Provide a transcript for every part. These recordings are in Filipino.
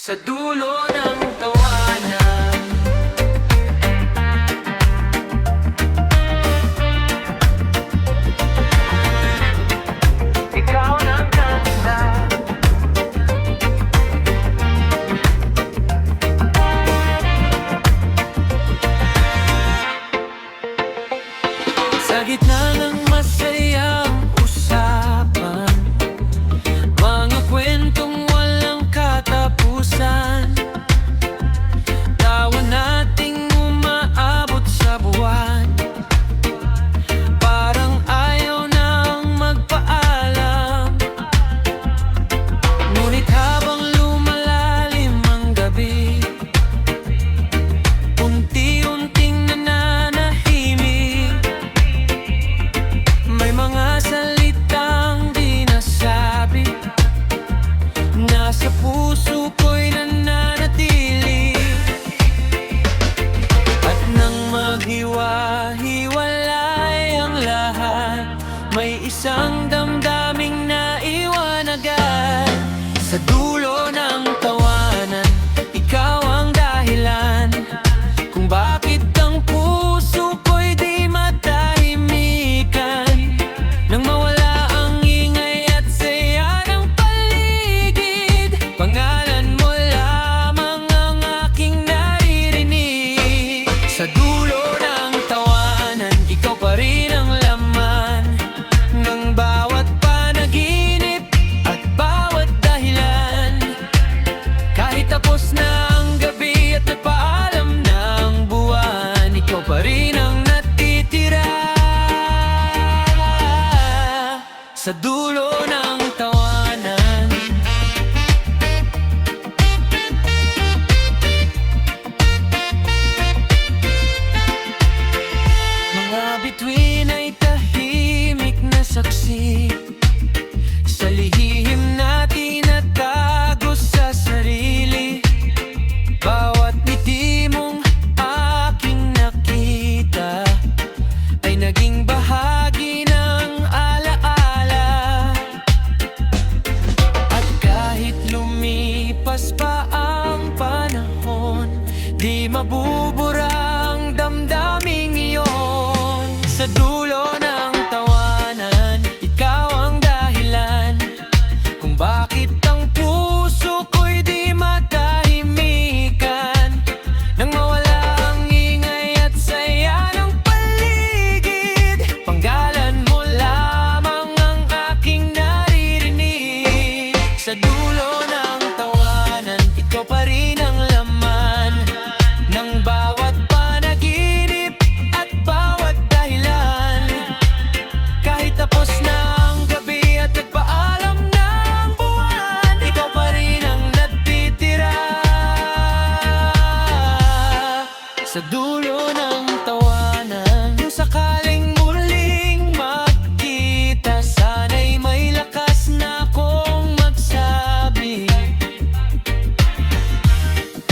Sa dulo ng tawanan, ikaw ng ganda. Sa gitna ng masayang usapan, mga kwentong walang katapusan, tawa nating umaabot sa buwan, parang ayaw nang magpaalam. Ngunit habang lumalalim ang gabi, unti-unting nananahimik. May mga salitang di nasabi, nasa puso ko'y nananatili. At nang maghiwa-hiwalay ang lahat, may isang damdaming naiwan agad. Sa dulo ng tawanan, ikaw ang dahilan kung bakit ang puso ko'y di matahimikan. Nang mawala ang ingay at saya ng paligid, pangalan mo lamang ang aking naririnig. Sa dulo ng tawanan, ikaw pa rin ang laman ng bawat panaginip at bawat dahilan. Kahit tapos na ang gabi at nagpaalam na ang buwan, ikaw pa rin ang natitira. Sa dulo ng tawanan, mga bituin ay tahimik na saksi sa lihim natin at tago sa sarili. Bawat ngiti mong aking nakita ay naging bahagi ng alaala. At kahit lumipas pa ang panahon, di mabubura ang damdaming iyon. Sa dulo ng tawanan, ikaw ang dahilan kung bakit ang puso ko'y di matahimikan. Nang mawala ang ingay at saya ng paligid, panggalan mo lamang ang aking naririnig. Sa dulo ng tawanan, ikaw pa rin ang laman ng bawat panaginip at bawat dahilan. Kahit tapos na ang gabi at nagpaalam na ang buwan, ikaw pa rin ang natitira. Sa dulo ng tawanan, kung sakaling muling magkita, sana'y may lakas na akong magsabi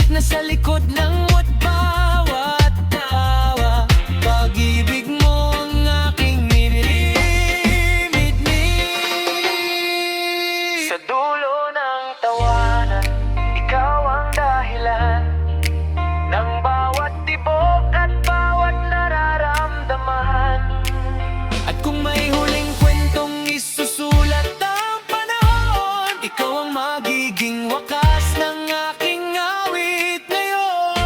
na sa likod ng bawat tawa, pag-ibig mo ang aking nililibid. Sa dulo ng tawanan, ikaw ang dahilan ng bawat tibok at bawat nararamdaman. At kung may huling kwentong isusulat ang panahon, ikaw ang magiging wakas ng aking awit ngayon.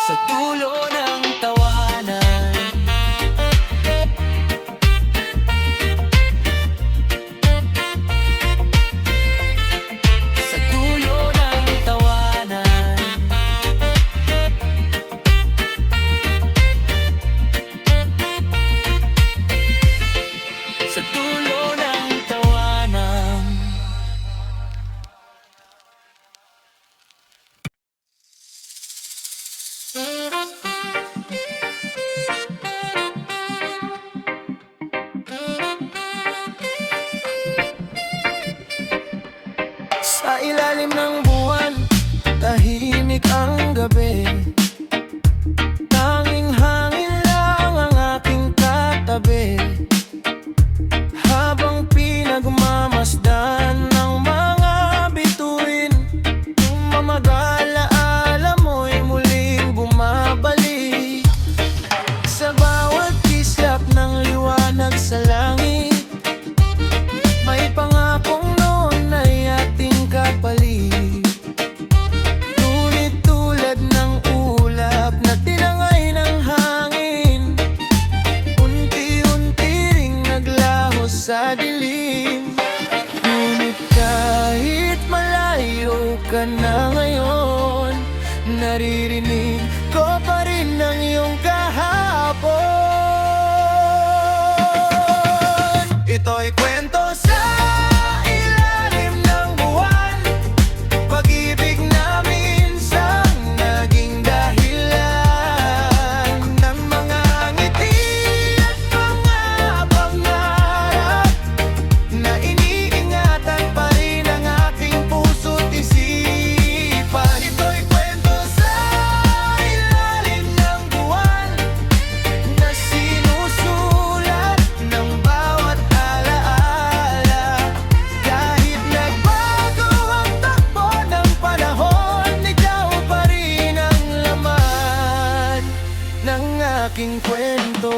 Sa dulo ng tawanan, sa dulo ng tawanan, sa dulo ng tawanan. Sa ilalim ng buwan, tahimik ang gabi. Tanging hangin lang ang aking katabi, habang pinagmamasdan ng mga dilim. Ngunit kahit malayo ka na ngayon, naririnig ko pa rin ang iyong kahapon. Ito'y kwento sa ilalim ng buwan, pag-ibig namin sa naging dahilan ng mga ngiti at mga pangarap na iniingatan pa rin ang aking puso't isipan. Ito'y kwento sa ilalim ng buwan na sinusulat ng bawat alaala. Kahit nagbago ang takbo ng panahon, ikaw pa rin ang laman ng aking kwento.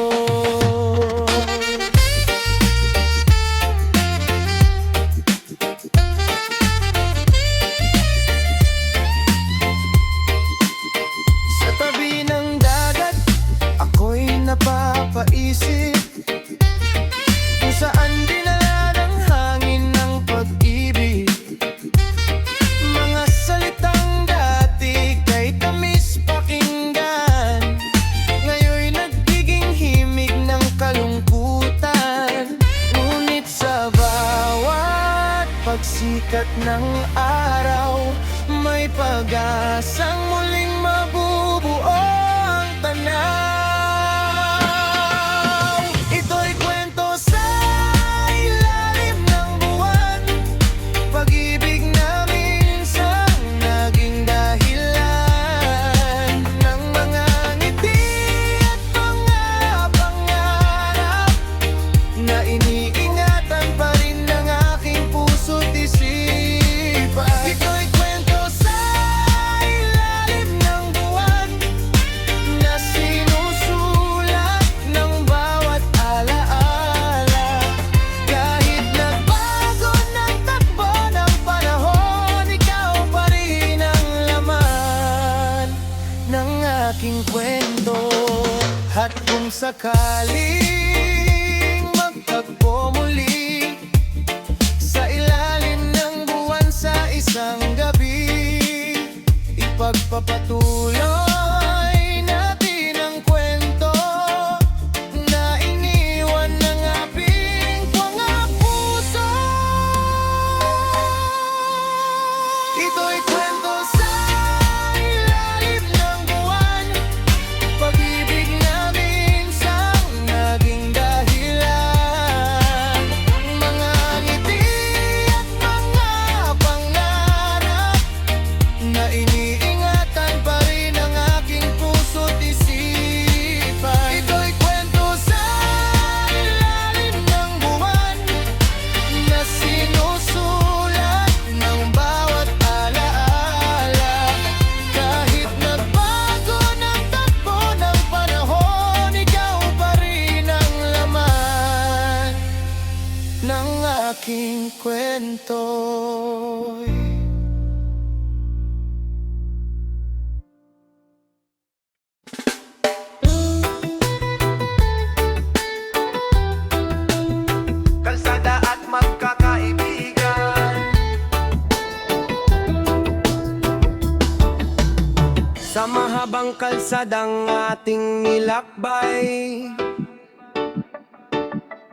Sa tabi ng dagat, ako'y napapaisip kung saan dinala ng hangin ng pag-ibig. Mga salitang dati kay tamis pakinggan, ngayon'y nagiging himig ng kalungkutan. Ngunit sa bawat pagsikat ng araw, may pag-asang muling mabubuo ang tanaw. Ito'y kwento sa ilalim ng buwan, pag-ibig namin sa naging dahilan ng mga ngiti at mga pangarap na iniingatan pa rin ng aking puso't isipan. Ito'y kwento sa ilalim ng buwan na sinusulat ng bawat alaala. Kahit nagbago ng takbo ng panahon, ikaw pa rin ang laman ng aking kwento. At kung sakaling magtagpo muli sa ilalim ng buwan sa isang gabi, ipagpapatuloy natin ang kwento na iniwan ng ating mga puso. Ito'y kwento sa ilalim ng buwan, pag-ibig namin sa naging dahilan. Mga ngiti at mga pangarap na iniingatan pa rin ang aking puso't isipan. Ito'y kwento sa ilalim ng buwan na sinusulat ng bawat alaala. Kahit nagbago ng takbo ng panahon, ikaw pa rin ang laman ng aking kwento. Kalsada at magkakaibigan, sa mahabang kalsadang ating nilakbay,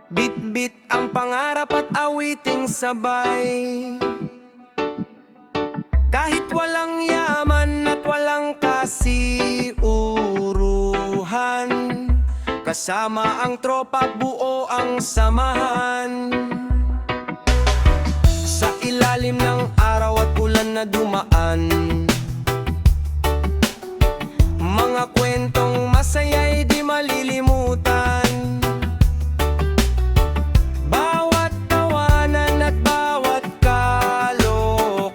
bit-bit ang pangarap at awiting sabay. Kahit walang yaman at walang kasiuruhan, kasama ang tropa buo ang samahan. Sa ilalim ng araw at ulan na dumaan, mga kwentong masaya'y di malilimutan. Bawat tawanan at bawat kalokohan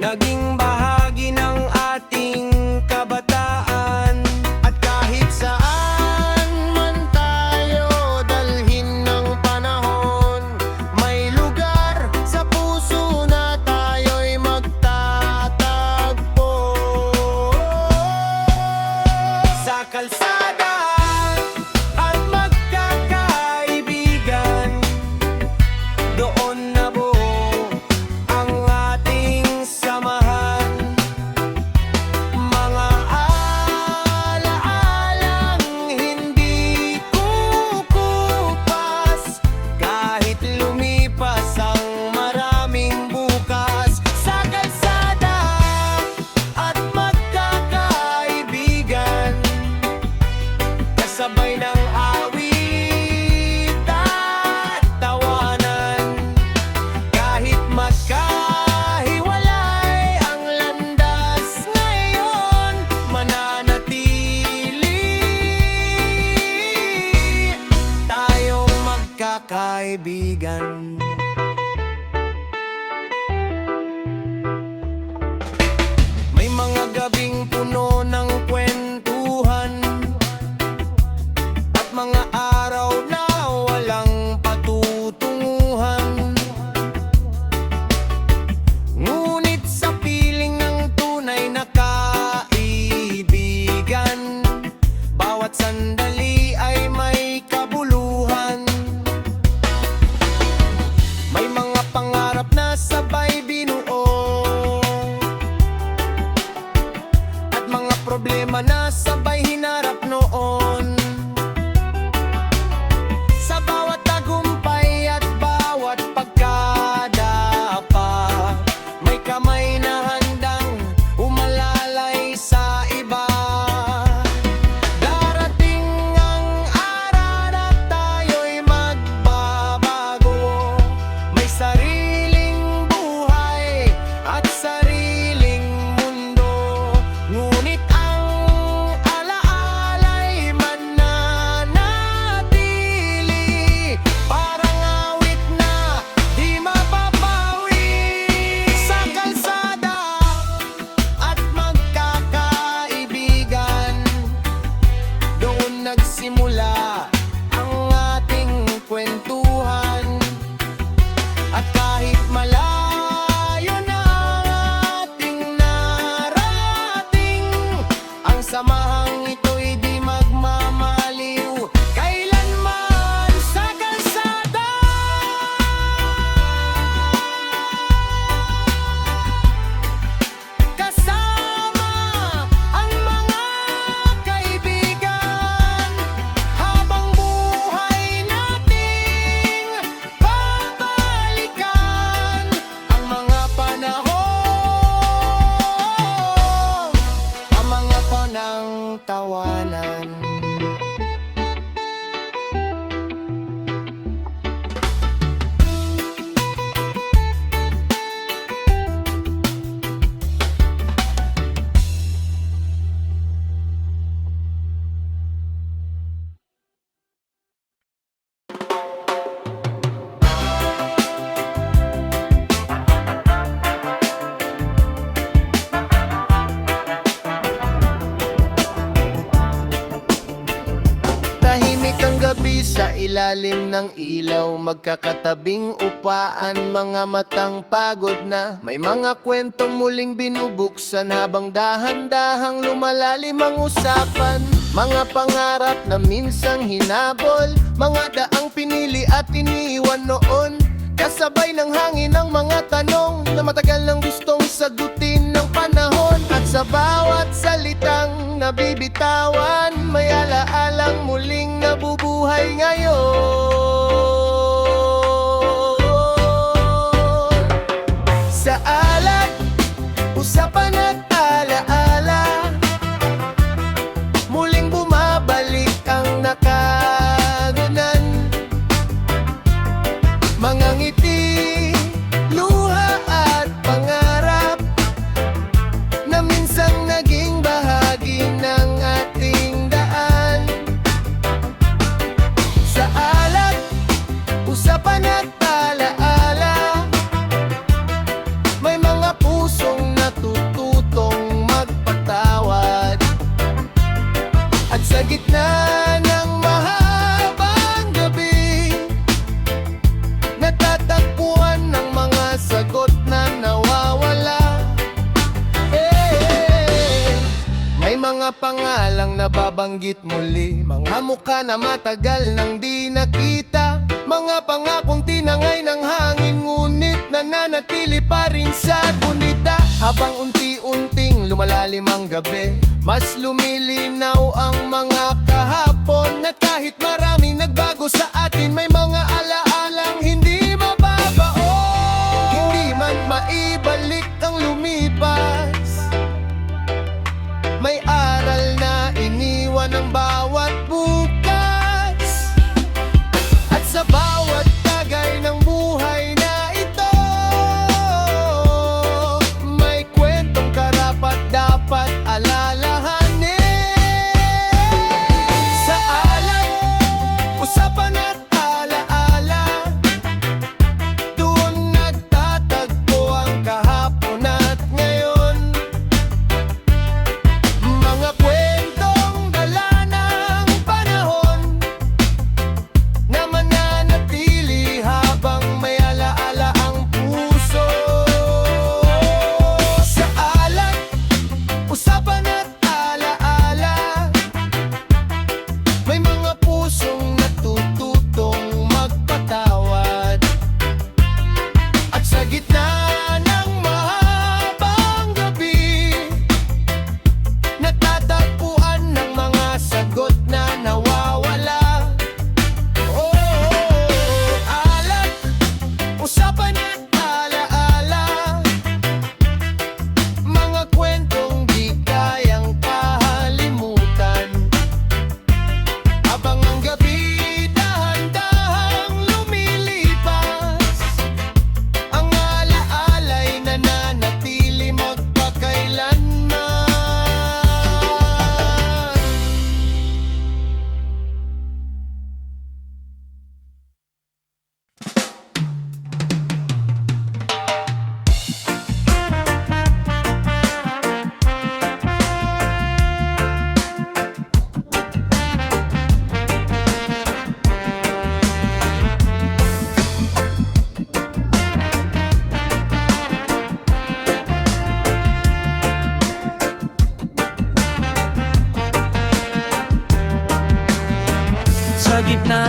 naging bahagi ng ating kabataan. At kahit saan man tayo dalhin ng panahon, may lugar sa puso na tayo'y mag kaibigan. May mga gabing puno ng kwentuhan at mga araw na walang patutunguhan. Ngunit sa piling ng tunay na kaibigan, bawat sandali ay may kabuluhan. May mga pangarap na sabay binuo at mga problema na sabay hinarap noon. Sa bawat tagumpay at bawat pagkadapa, may kamay na handang umalalay sa iba. Darating ang araw na tayo'y magbabago, may sariling buhay at sariling mundo. Ngunit ang alaala'y mananatili, parang awit na di mapapawi. Sa kalsada at magkakaibigan, doon nagsimula ang ating kwentuhan. At kahit malayo na ang ating narating, ang samahang ito'y di magmamaliw kailanman sa kalsada. Kasama ang mga kaibigan, habang buhay nating babalikan ang mga panahon, ang mga panang tawanan. Tahimik ang gabi sa ilalim ng ilaw, magkakatabing upaan, mga matang pagod na. May mga kwentong muling binubuksan habang dahan-dahang lumalalim ang usapan. Mga pangarap na minsang hinabol, mga daang pinili at iniwan noon. Kasabay ng hangin ang mga tanong na matagal nang gustong sagutin ng panahon. At sa bawat salitang nabibitawan, may alaalang muling nabubuhay ngayon. Sa alak, usapan at alaala, muling bumabalik ang nakagunan. Mga ngiti, luha at pangarap na minsang naging bahagi ng ating daan. Sa alak, usapan at alaala, may mga pusong natututong magpatawad. At sa gitna ng mahabang gabi, natatagpuan ng mga sagot na nawawala. May mga pangalang nababanggit muli, mga mukha na matagal nang di nakita, mga pangakong tinangay ng hangin ngunit nananatili pa rin sa gunita. Habang unti-unting lumalalim ang gabi, mas lumilinaw ang mga kahapon. At kahit maraming nagbago sa atin, may mga alaalang hindi mababaon. Hindi man maibalik ang lumipas, may aral na iniwan ang bawat bukas. At sa bawat tagay ng buhay na ito, may kwentong karapat dapat alalahanin. Sa alay, usapan at alaala,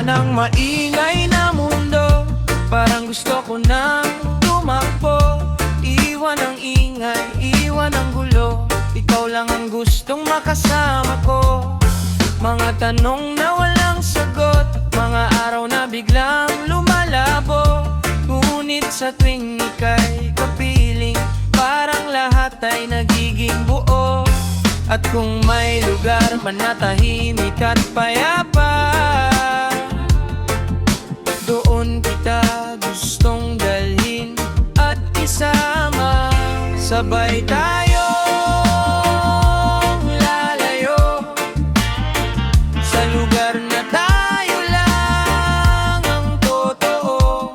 gitna ng maingay na mundo, parang gusto ko nang tumakbo. Iwan ang ingay, iwan ang gulo, ikaw lang ang gustong makasama ko. Mga tanong na walang sagot, mga araw na biglang lumalabo. Ngunit sa tuwing ika'y kapiling, parang lahat ay nagiging buo. At kung may lugar man na tahimik at payapa, doon kita gustong dalhin at isama. Sabay tayong lalayo sa lugar na tayo lang ang totoo.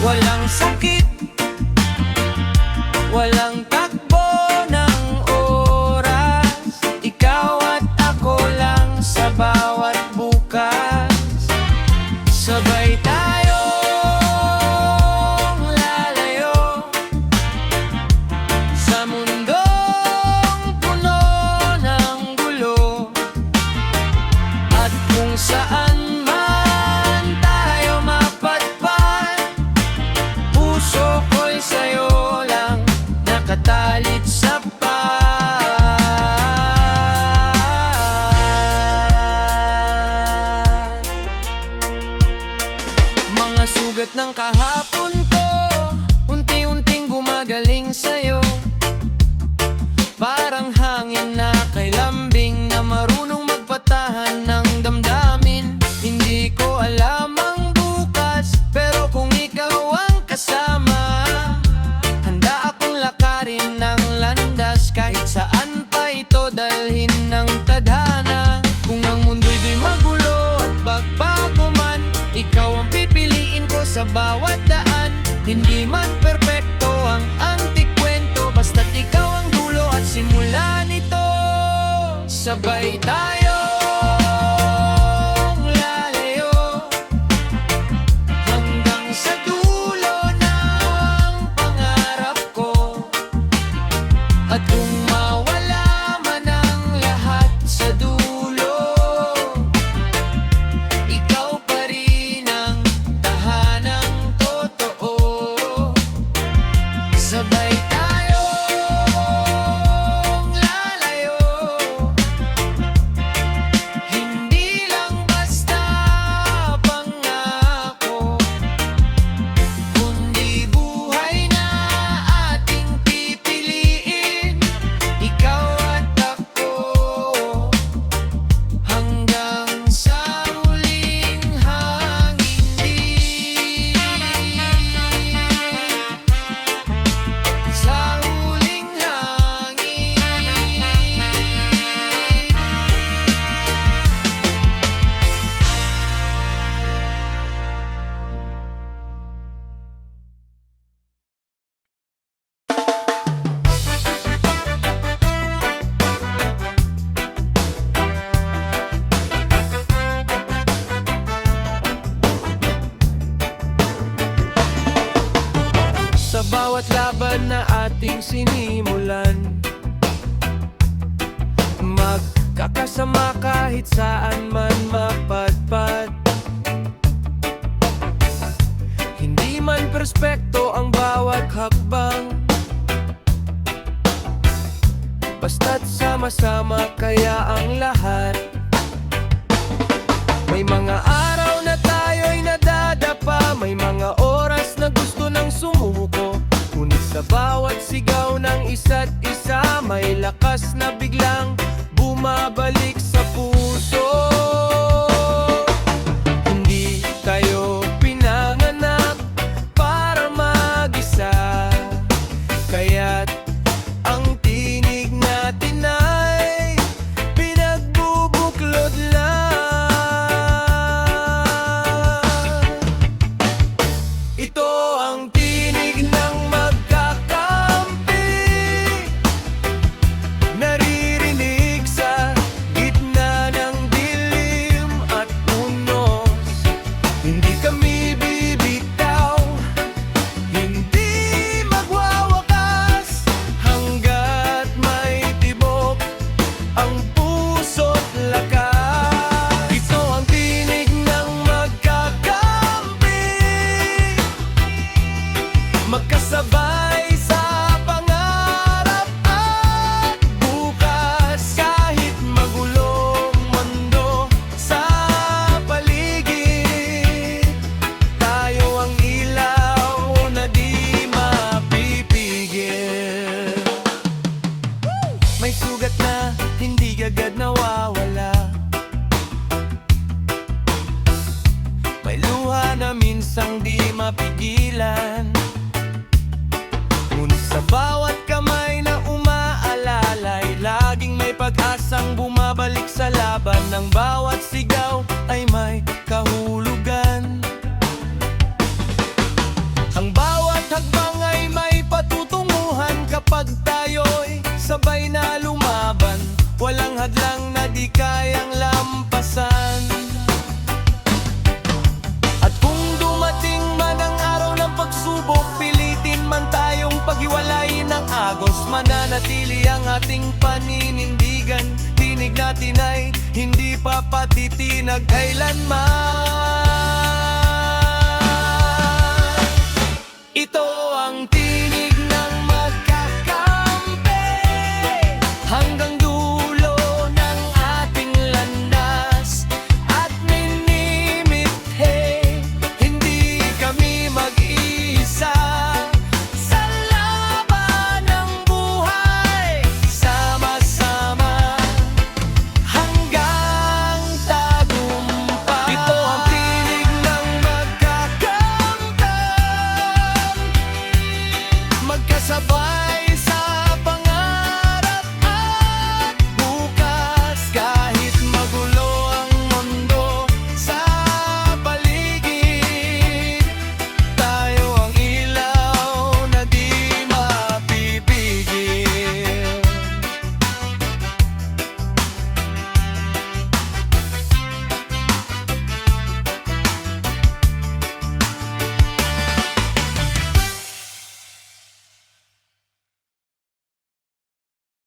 Walang sakit, walang takbo ng oras, ikaw at ako lang sa bawat bukas. Sabay tayong lalayo sa mundong puno ng gulo. At kung saan man tayo mapadpad, puso ko'y sa'yo lang nakatalit sa pag. Mga sugat ng kahapon ko, unti-unting gumagaling sa'yo. Parang hangin na kay lambing, na marunong magpatahan ng damdamin. Hindi ko alam ang bukas, pero kung ikaw ang kasama, handa akong lakarin ng landas, kahit saan pa ito dalhin ng tadhana. Kung ang mundo'y di magulo at bagbago man, ikaw ang pipiliin ko sa bawat daan. Hindi man perpekto ang antik kwento, basta't ikaw ang dulo at simula nito. Sabay tayong lalayo hanggang sa dulo ng pangarap ko. At kung mawala man ang lahat sa dulo, ikaw pa rin ang tahanang totoo. Sabay tayong lalayo, hindi lang basta pangako, kundi buhay na ating pipiliin, ikaw at ako, hanggang sa huling hangin. Sa huling hangin. Sa bawat laban na ating sinimulan, magkakasama kahit saan man mapadpad. Hindi man perspekto ang bawat hakbang, basta't sama-sama kaya ang lahat. May mga araw na tayo'y nadadapa, may mga oras na gusto nang sumuko. Ngunit sa bawat sigaw ng isa't isa, may lakas na biglang bumabalik sa puso. Hindi tayo pinanganak para mag-isa, kaya't ang tinig natin ay pinagbubuklod lang. pag-asang di mapigilan. Ngunit sa bawat kamay na umaalalay, laging may pag-asang bumabalik sa laban. Ng bawat sigaw ay may kahulugan. Ang bawat hakbang ay may patutunguhan. Kapag tayo'y sabay na lumaban, walang hadlang na di kayang lampasan. At kung dumating man ang araw ng pagsubok, pilitin man tayong paghiwalayin ng agos, mananatili ang ating paninindigan. Tinig natin ay hindi papatitinag kailanman.